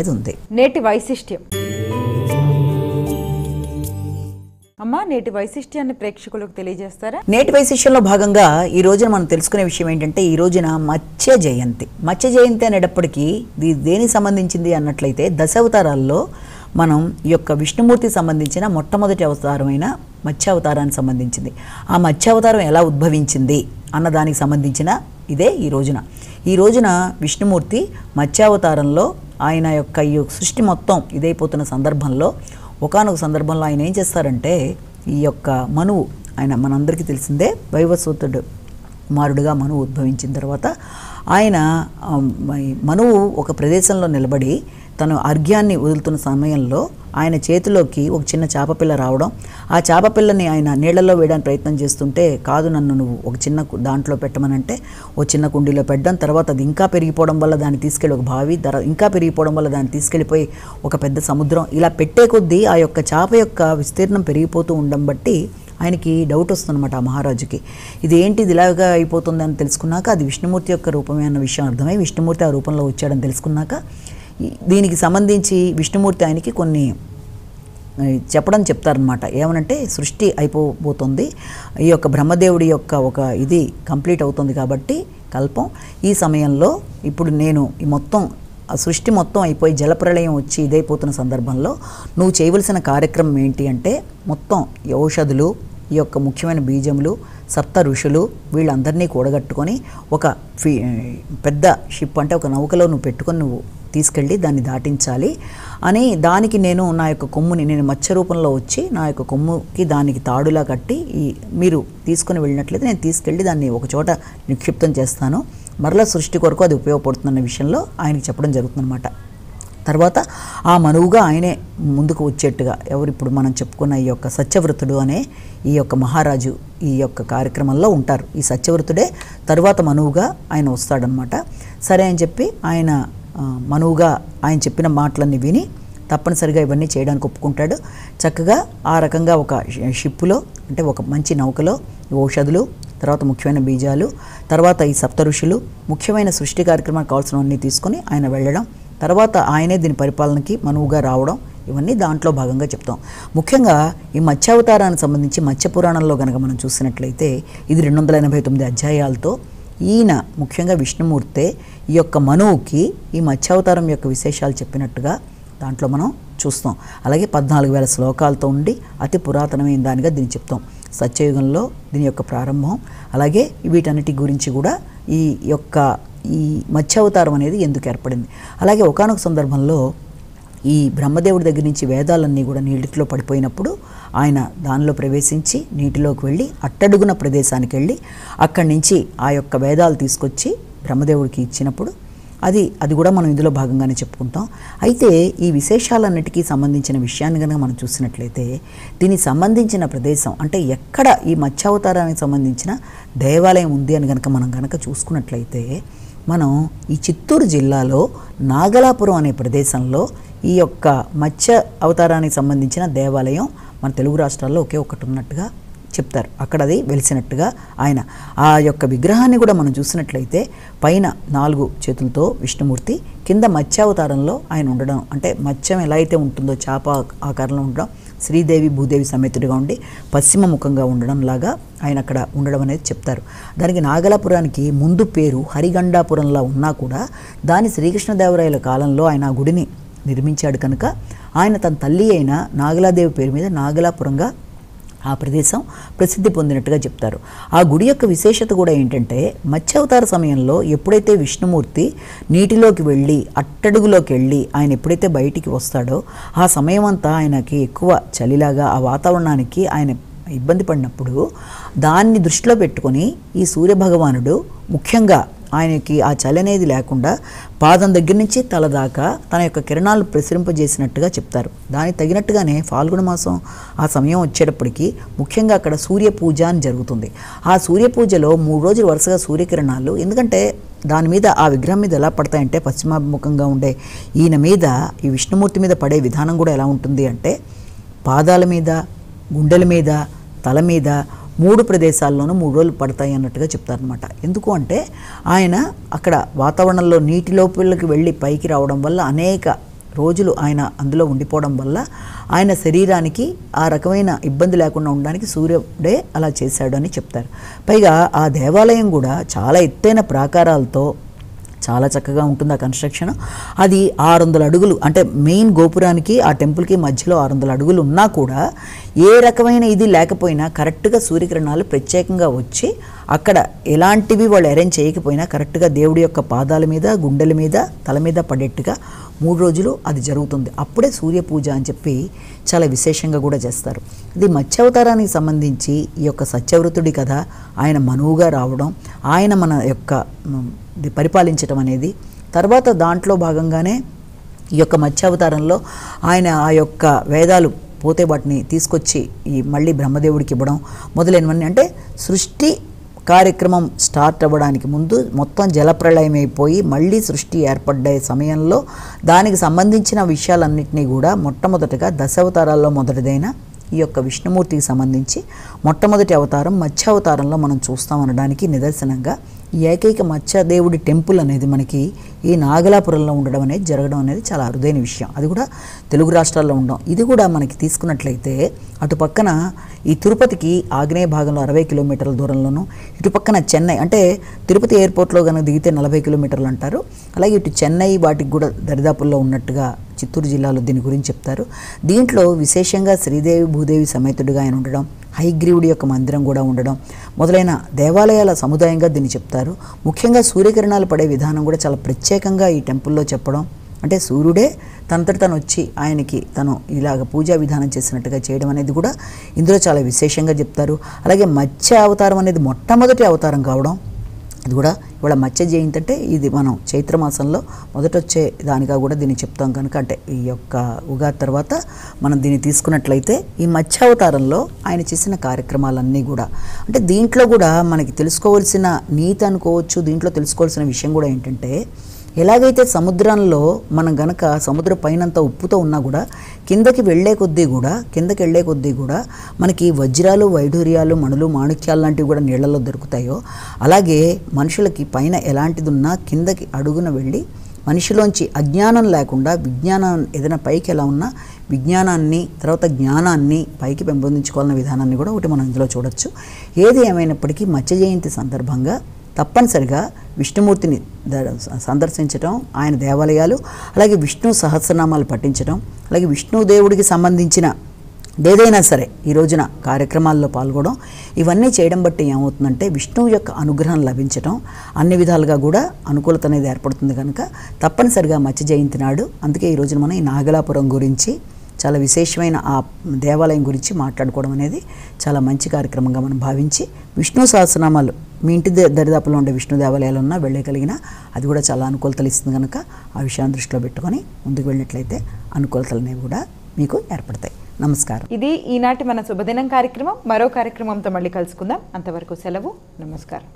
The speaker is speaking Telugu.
ఉంది. నేటి వైశిష్ట్యం అమ్మా, నేటి వైశిష్ట్యాన్ని ప్రేక్షకులకు తెలియజేస్తారా? నేటి వైశిష్ట్యంలో భాగంగా ఈ రోజున మనం తెలుసుకునే విషయం ఏంటంటే, ఈ రోజున మత్స్య జయంతి. మత్స్య జయంతి అనేటప్పటికీ ఇది దేనికి సంబంధించింది అన్నట్లయితే, దశావతారాల్లో మనం ఈ యొక్క విష్ణుమూర్తికి సంబంధించిన మొట్టమొదటి అవతారమైన మత్స్యావతారానికి సంబంధించింది. ఆ మత్స్యావతారం ఎలా ఉద్భవించింది అన్న దానికి సంబంధించిన ఇదే ఈ రోజున విష్ణుమూర్తి మత్స్యావతారంలో ఆయన యొక్క ఈ సృష్టి మొత్తం ఇదైపోతున్న సందర్భంలో, ఒకానొక సందర్భంలో ఆయన ఏం చేస్తారంటే, ఈ యొక్క మనువు, ఆయన మనందరికీ తెలిసిందే వైవస్వతుడు కుమారుడుగా మనువు ఉద్భవించిన తర్వాత ఆయన మనువు ఒక ప్రదేశంలో నిలబడి తను అర్ఘ్యాన్ని వదులుతున్న సమయంలో ఆయన చేతిలోకి ఒక చిన్న చేపపిల్ల రావడం, ఆ చేపపిల్లని ఆయన నీళ్లలో వేయడానికి ప్రయత్నం చేస్తుంటే, కాదు నన్ను నువ్వు ఒక చిన్న దాంట్లో పెట్టమనంటే ఓ చిన్న కుండీలో పెట్టడం, తర్వాత అది ఇంకా పెరిగిపోవడం వల్ల దాన్ని తీసుకెళ్ళి ఒక బావి, ఇంకా పెరిగిపోవడం వల్ల దాన్ని తీసుకెళ్ళిపోయి ఒక పెద్ద సముద్రం, ఇలా పెట్టే కొద్దీ ఆ యొక్క చేప యొక్క విస్తీర్ణం పెరిగిపోతూ ఉండడం బట్టి ఆయనకి డౌట్ వస్తుందన్నమాట ఆ మహారాజుకి. ఇది ఏంటి, ఇది ఇలాగా అయిపోతుంది అని తెలుసుకున్నాక అది విష్ణుమూర్తి యొక్క రూపమే అన్న విషయం అర్థమై విష్ణుమూర్తి ఆ రూపంలో వచ్చాడని తెలుసుకున్నాక దీనికి సంబంధించి విష్ణుమూర్తి ఆయనకి కొన్ని చెప్తారనమాట. ఏమనంటే, సృష్టి అయిపోబోతుంది, ఈ యొక్క బ్రహ్మదేవుడి యొక్క ఒక ఇది కంప్లీట్ అవుతుంది కాబట్టి కల్పం, ఈ సమయంలో ఇప్పుడు నేను ఈ మొత్తం ఆ సృష్టి మొత్తం అయిపోయి జలప్రళయం వచ్చి ఇదైపోతున్న సందర్భంలో నువ్వు చేయవలసిన కార్యక్రమం ఏంటి అంటే, మొత్తం ఈ ఔషధులు, ఈ యొక్క ముఖ్యమైన బీజములు, సప్త ఋషులు వీళ్ళందరినీ కూడగట్టుకొని ఒక పెద్ద షిప్ అంటే ఒక నౌకలో నువ్వు పెట్టుకొని నువ్వు తీసుకెళ్ళి దాన్ని దాటించాలి అని, దానికి నేను నా యొక్క కొమ్ముని, నేను మత్స్య రూపంలో వచ్చి నా యొక్క కొమ్ముకి దానికి తాడులా కట్టి మీరు తీసుకుని వెళ్ళినట్లయితే నేను తీసుకెళ్ళి దాన్ని ఒక చోట నిక్షిప్తం చేస్తాను, మరలా సృష్టి కొరకు అది ఉపయోగపడుతుందన్న విషయంలో ఆయనకి చెప్పడం జరుగుతుందన్నమాట. తర్వాత ఆ మనువుగా ఆయనే ముందుకు వచ్చేట్టుగా, ఎవరిప్పుడు మనం చెప్పుకున్న ఈ యొక్క సత్యవ్రతుడు అనే ఈ యొక్క మహారాజు ఈ యొక్క కార్యక్రమంలో ఉంటారు. ఈ సత్యవ్రతుడే తరువాత మనువుగా ఆయన వస్తాడనమాట. సరే అని చెప్పి ఆయన మనువుగా ఆయన చెప్పిన మాటలన్నీ విని తప్పనిసరిగా ఇవన్నీ చేయడానికి ఒప్పుకుంటాడు. చక్కగా ఆ రకంగా ఒక షిప్పులో, అంటే ఒక మంచి నౌకలో ఔషధులు, తర్వాత ముఖ్యమైన బీజాలు, తర్వాత ఈ సప్త ఋషులు, ముఖ్యమైన సృష్టి కార్యక్రమానికి కావాల్సినవన్నీ తీసుకొని ఆయన వెళ్ళడం, తర్వాత ఆయనే దీని పరిపాలనకి మనువుగా రావడం, ఇవన్నీ దాంట్లో భాగంగా చెప్తాం. ముఖ్యంగా ఈ మత్స్యావతారానికి సంబంధించి మత్స్య పురాణంలో కనుక మనం చూసినట్లయితే ఇది 289 అధ్యాయాలతో ఈయన ముఖ్యంగా విష్ణుమూర్తే ఈ యొక్క మనువుకి ఈ మత్స్యావతారం యొక్క విశేషాలు చెప్పినట్టుగా దాంట్లో మనం చూస్తాం. అలాగే 14,000 శ్లోకాలతో ఉండి అతి పురాతనమైన దానిగా దీన్ని చెప్తాం. సత్యయుగంలో దీని యొక్క ప్రారంభం, అలాగే వీటన్నిటి గురించి కూడా ఈ మత్స్యావతారం అనేది ఎందుకు ఏర్పడింది. అలాగే ఒకానొక సందర్భంలో ఈ బ్రహ్మదేవుడి దగ్గర నుంచి వేదాలన్నీ కూడా నీటిలో పడిపోయినప్పుడు ఆయన దానిలో ప్రవేశించి నీటిలోకి వెళ్ళి అట్టడుగున ప్రదేశానికి వెళ్ళి అక్కడి నుంచి ఆ యొక్క వేదాలు తీసుకొచ్చి బ్రహ్మదేవుడికి ఇచ్చినప్పుడు అది కూడా మనం ఇందులో భాగంగానే చెప్పుకుంటాం. అయితే ఈ విశేషాలన్నిటికీ సంబంధించిన విషయాన్ని కనుక మనం చూసినట్లయితే, దీనికి సంబంధించిన ప్రదేశం అంటే ఎక్కడ ఈ మత్స్యావతారానికి సంబంధించిన దేవాలయం ఉంది అని మనం చూసుకున్నట్లయితే, మనం ఈ చిత్తూరు జిల్లాలో నాగలాపురం అనే ప్రదేశంలో ఈ యొక్క మత్స్య అవతారానికి సంబంధించిన దేవాలయం మన తెలుగు రాష్ట్రాల్లో ఒకే ఒకటి ఉన్నట్టుగా చెప్తారు. అక్కడ అది వెలిసినట్టుగా ఆయన ఆ యొక్క విగ్రహాన్ని కూడా మనం చూసినట్లయితే పైన 4 చేతులతో విష్ణుమూర్తి, కింద మత్స్యావతారంలో ఆయన ఉండడం, అంటే మత్స్యం ఎలా అయితే ఉంటుందో చేప ఆకారంలో ఉండడం, శ్రీదేవి భూదేవి సమేతుడిగా ఉండి పశ్చిమ ముఖంగా ఉండడం లాగా ఆయన అక్కడ ఉండడం అనేది చెప్తారు. దానికి నాగలాపురానికి ముందు పేరు హరిగండాపురంలా ఉన్నా కూడా దాని శ్రీకృష్ణదేవరాయల కాలంలో ఆయన ఆ గుడిని నిర్మించాడు కనుక ఆయన తన తల్లి అయిన నాగలాదేవి పేరు మీద నాగలాపురంగా ఆ ప్రదేశం ప్రసిద్ధి పొందినట్టుగా చెప్తారు. ఆ గుడి యొక్క విశేషత కూడా ఏంటంటే, మత్స్యావతార సమయంలో ఎప్పుడైతే విష్ణుమూర్తి నీటిలోకి వెళ్ళి అట్టడుగులోకి వెళ్ళి ఆయన ఎప్పుడైతే బయటికి వస్తాడో ఆ సమయం అంతా ఆయనకి ఎక్కువ చలిలాగా ఆ వాతావరణానికి ఆయన ఇబ్బంది పడినప్పుడు దాన్ని దృష్టిలో పెట్టుకొని ఈ సూర్యభగవానుడు ముఖ్యంగా ఆయనకి ఆ చలి అనేది లేకుండా పాదం దగ్గర నుంచి తల దాకా తన యొక్క కిరణాలు ప్రసరింపజేసినట్టుగా చెప్తారు. దానికి తగినట్టుగానే ఫాల్గుణ మాసం ఆ సమయం వచ్చేటప్పటికి ముఖ్యంగా అక్కడ సూర్య పూజ అని జరుగుతుంది. ఆ సూర్య పూజలో 3 రోజులు వరుసగా సూర్యకిరణాలు, ఎందుకంటే దాని మీద ఆ విగ్రహం మీద ఎలా పడతాయంటే, పశ్చిమాభిముఖంగా ఉండే ఈయన మీద ఈ విష్ణుమూర్తి మీద పడే విధానం కూడా ఎలా ఉంటుంది అంటే, పాదాల మీద, గుండెల మీద, తల మీద 3 ప్రదేశాల్లోనూ 3 రోజులు పడతాయి అన్నట్టుగా చెప్తారనమాట. ఎందుకు అంటే ఆయన అక్కడ వాతావరణంలో నీటి లోపలికి వెళ్ళి పైకి రావడం వల్ల అనేక రోజులు ఆయన అందులో ఉండిపోవడం వల్ల ఆయన శరీరానికి ఆ రకమైన ఇబ్బంది లేకుండా ఉండడానికి సూర్యుడే అలా చేశాడు అని చెప్తారు. పైగా ఆ దేవాలయం కూడా చాలా ఎత్తైన ప్రాకారాలతో చాలా చక్కగా ఉంటుంది ఆ కన్స్ట్రక్షన్. అది 600 అడుగులు, అంటే మెయిన్ గోపురానికి ఆ టెంపుల్కి మధ్యలో 600 అడుగులు ఉన్నా కూడా ఏ రకమైన ఇది లేకపోయినా కరెక్ట్గా సూర్యకిరణాలు ప్రత్యేకంగా వచ్చి అక్కడ ఎలాంటివి వాళ్ళు అరేంజ్ చేయకపోయినా కరెక్ట్గా దేవుడి యొక్క పాదాల మీద, గుండెల మీద, తల మీద పడేట్టుగా 3 రోజులు అది జరుగుతుంది. అప్పుడే సూర్య పూజ అని చెప్పి చాలా విశేషంగా కూడా చేస్తారు. ఇది మత్స్యావతారానికి సంబంధించి ఈ యొక్క సత్యవ్రతుడి కథ, ఆయన మనువుగా రావడం, ఆయన మన యొక్క పరిపాలించడం అనేది, తర్వాత దాంట్లో భాగంగానే ఈ యొక్క మత్స్యావతారంలో ఆయన ఆ యొక్క వేదాలు పోతే వాటిని తీసుకొచ్చి ఈ మళ్ళీ బ్రహ్మదేవుడికి ఇవ్వడం మొదలైనవన్నీ, అంటే సృష్టి కార్యక్రమం స్టార్ట్ అవ్వడానికి ముందు మొత్తం జలప్రళయం అయిపోయి మళ్ళీ సృష్టి ఏర్పడ్డే సమయంలో దానికి సంబంధించిన విషయాలన్నింటినీ కూడా మొట్టమొదటిగా దశావతారాల్లో మొదటిదైన ఈ యొక్క విష్ణుమూర్తికి సంబంధించి మొట్టమొదటి అవతారం మత్స్యావతారంలో మనం చూస్తామనడానికి నిదర్శనంగా ఈ ఏకైక మత్స్యదేవుడి టెంపుల్ అనేది మనకి ఈ నాగలాపురంలో ఉండడం అనేది జరగడం అనేది చాలా అరుదైన విషయం. అది కూడా తెలుగు రాష్ట్రాల్లో ఉండడం. ఇది కూడా మనకి తీసుకున్నట్లయితే అటు పక్కన ఈ తిరుపతికి ఆగ్నేయ భాగంలో 60 కిలోమీటర్ల దూరంలోనూ, ఇటు పక్కన చెన్నై, అంటే తిరుపతి ఎయిర్పోర్ట్లో కనుక దిగితే 40 కిలోమీటర్లు అంటారు. అలాగే ఇటు చెన్నై వాటికి కూడా దరిదాపుల్లో ఉన్నట్టుగా చిత్తూరు జిల్లాలో దీని గురించి చెప్తారు. దీంట్లో విశేషంగా శ్రీదేవి భూదేవి సమేతుడిగా ఆయన ఉండడం, హైగ్రీవుడి యొక్క మందిరం కూడా ఉండడం మొదలైన దేవాలయాల సముదాయంగా దీన్ని చెప్తారు. ముఖ్యంగా సూర్యకిరణాలు పడే విధానం కూడా చాలా ప్రత్యేకంగా ఈ టెంపుల్లో చెప్పడం, అంటే సూర్యుడే తనంతట తను వచ్చి ఆయనకి తను ఇలాగ పూజా విధానం చేసినట్టుగా చేయడం అనేది కూడా ఇందులో చాలా విశేషంగా చెప్తారు. అలాగే మత్స్య అవతారం అనేది మొట్టమొదటి అవతారం కావడం, ఇది కూడా ఇవాళ మత్స్య జయంతి, అంటే ఇది మనం చైత్రమాసంలో మొదట వచ్చే దానిగా కూడా దీన్ని చెప్తాం కనుక, అంటే ఈ యొక్క ఉగాది తర్వాత మనం దీన్ని తీసుకున్నట్లయితే ఈ మత్స్యావతారంలో ఆయన చేసిన కార్యక్రమాలన్నీ కూడా, అంటే దీంట్లో కూడా మనకి తెలుసుకోవాల్సిన నీతి అనుకోవచ్చు, దీంట్లో తెలుసుకోవాల్సిన విషయం కూడా ఏంటంటే, ఎలాగైతే సముద్రంలో మనం గనక సముద్ర పైనంతా ఉప్పుతో ఉన్నా కూడా కిందకి వెళ్ళే కొద్దీ కూడా మనకి వజ్రాలు, వైఢూర్యాలు, మణులు, మాణిక్యాలు లాంటివి కూడా నీళ్లలో దొరుకుతాయో, అలాగే మనుషులకి పైన ఎలాంటిది ఉన్నా కిందకి అడుగున వెళ్ళి మనిషిలోంచి అజ్ఞానం లేకుండా విజ్ఞానం ఏదైనా పైకి ఎలా ఉన్నా విజ్ఞానాన్ని, తర్వాత జ్ఞానాన్ని పైకి పెంపొందించుకోవాలన్న విధానాన్ని కూడా ఒకటి మనం ఇందులో చూడొచ్చు. ఏది ఏమైనప్పటికీ మత్స్య జయంతి సందర్భంగా తప్పనిసరిగా విష్ణుమూర్తిని సందర్శించడం, ఆయన దేవాలయాలు, అలాగే విష్ణు సహస్రనామాలు పఠించడం, అలాగే విష్ణుదేవుడికి సంబంధించిన ఏదైనా సరే ఈ రోజున కార్యక్రమాల్లో పాల్గొనడం, ఇవన్నీ చేయడం బట్టి ఏమవుతుందంటే విష్ణువు యొక్క అనుగ్రహం లభించడం, అన్ని విధాలుగా కూడా అనుకూలత అనేది ఏర్పడుతుంది కనుక తప్పనిసరిగా మత్స్య జయంతి నాడు, అందుకే ఈ రోజున మనం ఈ నాగలాపురం గురించి, చాలా విశేషమైన ఆ దేవాలయం గురించి మాట్లాడుకోవడం అనేది చాలా మంచి కార్యక్రమంగా మనం భావించి, విష్ణు సహస్రనామాలు మీ ఇంటి దరిదాపులో ఉండే విష్ణు దేవాలయాలు ఉన్నా వెళ్ళగలిగినా అది కూడా చాలా అనుకూలతలు ఇస్తుంది కనుక ఆ విషయాన్ని దృష్టిలో పెట్టుకొని ముందుకు వెళ్ళినట్లయితే అనుకూలతలు అనేవి కూడా మీకు ఏర్పడతాయి. నమస్కారం. ఇది ఈనాటి మన శుభదినం కార్యక్రమం. మరో కార్యక్రమంతో మళ్ళీ కలుసుకుందాం. అంతవరకు సెలవు. నమస్కారం.